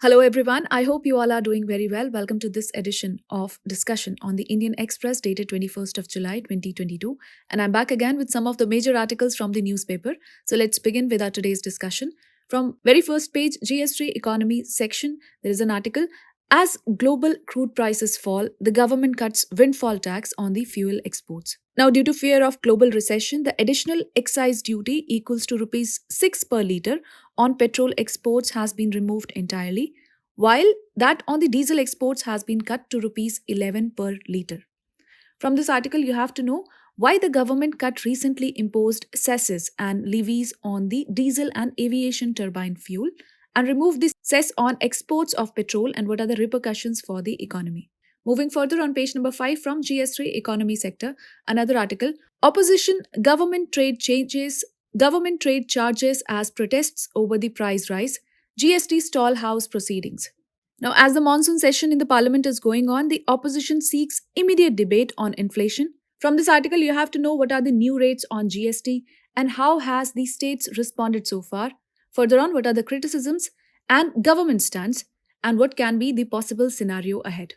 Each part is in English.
Hello everyone, I hope you all are doing very well. Welcome to this edition of discussion on the Indian Express dated 21st of July 2022, and I'm back again with some of the major articles from the newspaper. So let's begin with our today's discussion. From very first page GS3 economy section, there is an article: as global crude prices fall, the government cuts windfall tax on the fuel exports. Now, due to fear of global recession, the additional excise duty equals to rupees 6 per litre on petrol exports has been removed entirely, while that on the diesel exports has been cut to rupees 11 per litre. From this article, you have to know why the government cut recently imposed cesses and levies on the diesel and aviation turbine fuel and removed the cess on exports of petrol, and what are the repercussions for the economy. Moving further on page number 5 from GS3 economy sector, another article: opposition government trade charges as protests over the price rise, GST stall house proceedings. Now, as the monsoon session in the parliament is going on, the opposition seeks immediate debate on inflation. From this article, you have to know what are the new rates on GST and how has the states responded so far. Further on, what are the criticisms and government stance and what can be the possible scenario ahead.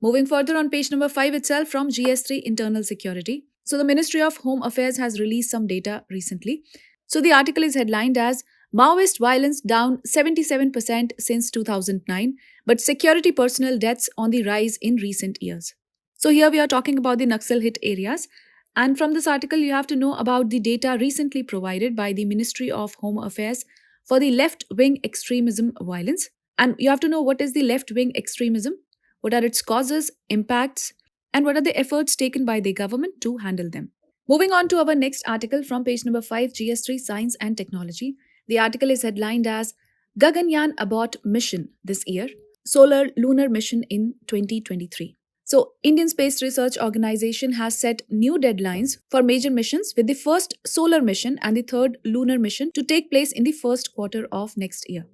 Moving further on page number 5 itself from GS3 internal security. So the Ministry of Home Affairs has released some data recently. So the article is headlined as Maoist violence down 77% since 2009, but security personnel deaths on the rise in recent years. So here we are talking about the Naxal hit areas. And from this article, you have to know about the data recently provided by the Ministry of Home Affairs for the left-wing extremism violence. And you have to know what is the left-wing extremism, what are its causes, impacts, and what are the efforts taken by the government to handle them. Moving on to our next article from page number 5, GS3 Science and Technology. The article is headlined as Gaganyaan abort mission this year, solar lunar mission in 2023. So, Indian Space Research Organization has set new deadlines for major missions, with the first solar mission and the third lunar mission to take place in the first quarter of next year.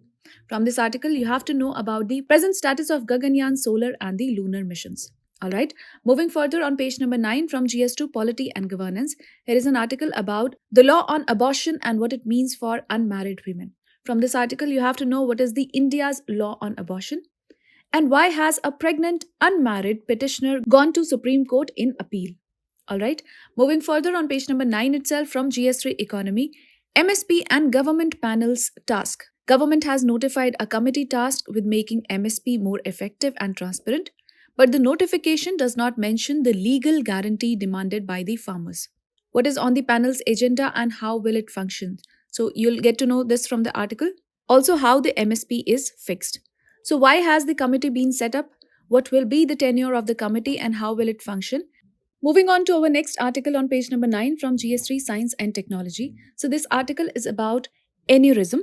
From this article, you have to know about the present status of Gaganyaan solar and the lunar missions. Alright, moving further on page number 9 from GS2 Polity and Governance, here is an article about the law on abortion and what it means for unmarried women. From this article, you have to know what is the India's law on abortion and why has a pregnant unmarried petitioner gone to Supreme Court in appeal. Alright, moving further on page number 9 itself from GS3 Economy, MSP and government panels task. Government has notified a committee tasked with making MSP more effective and transparent, but the notification does not mention the legal guarantee demanded by the farmers. What is on the panel's agenda and how will it function? So you'll get to know this from the article. Also, how the MSP is fixed. So why has the committee been set up? What will be the tenure of the committee and how will it function? Moving on to our next article on page number 9 from GS3 Science and Technology. So this article is about Aneurysm.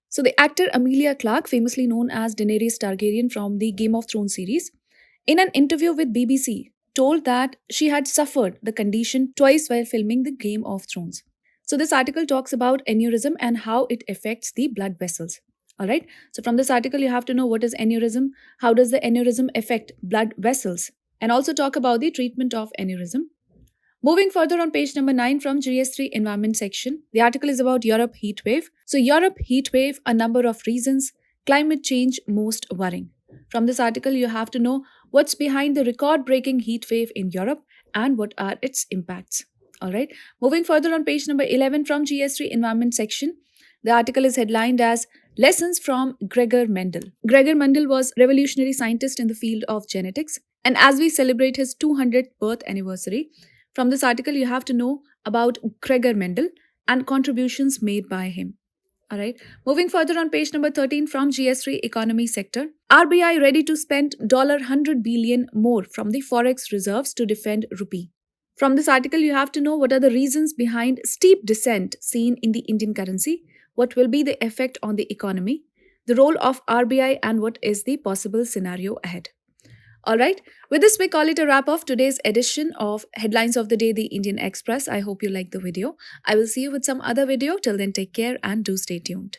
So the actor Emilia Clarke, famously known as Daenerys Targaryen from the Game of Thrones series, in an interview with BBC, told that she had suffered the condition twice while filming the Game of Thrones. So this article talks about aneurysm and how it affects the blood vessels. Alright, so from this article you have to know what is aneurysm, how does the aneurysm affect blood vessels, and also talk about the treatment of aneurysm. Moving further on page number 9 from GS3 Environment section, the article is about Europe heatwave. So Europe heatwave, a number of reasons, climate change most worrying. From this article, you have to know what's behind the record-breaking heatwave in Europe and what are its impacts. Alright, moving further on page number 11 from GS3 Environment section, the article is headlined as Lessons from Gregor Mendel. Gregor Mendel was a revolutionary scientist in the field of genetics, and as we celebrate his 200th birth anniversary, from this article, you have to know about Gregor Mendel and contributions made by him. Alright, moving further on page number 13 from GS3 Economy sector, RBI ready to spend $100 billion more from the forex reserves to defend rupee. From this article, you have to know what are the reasons behind steep descent seen in the Indian currency, what will be the effect on the economy, the role of RBI, and what is the possible scenario ahead. Alright, with this we call it a wrap of today's edition of Headlines of the Day, the Indian Express. I hope you liked the video. I will see you with some other video. Till then, take care and do stay tuned.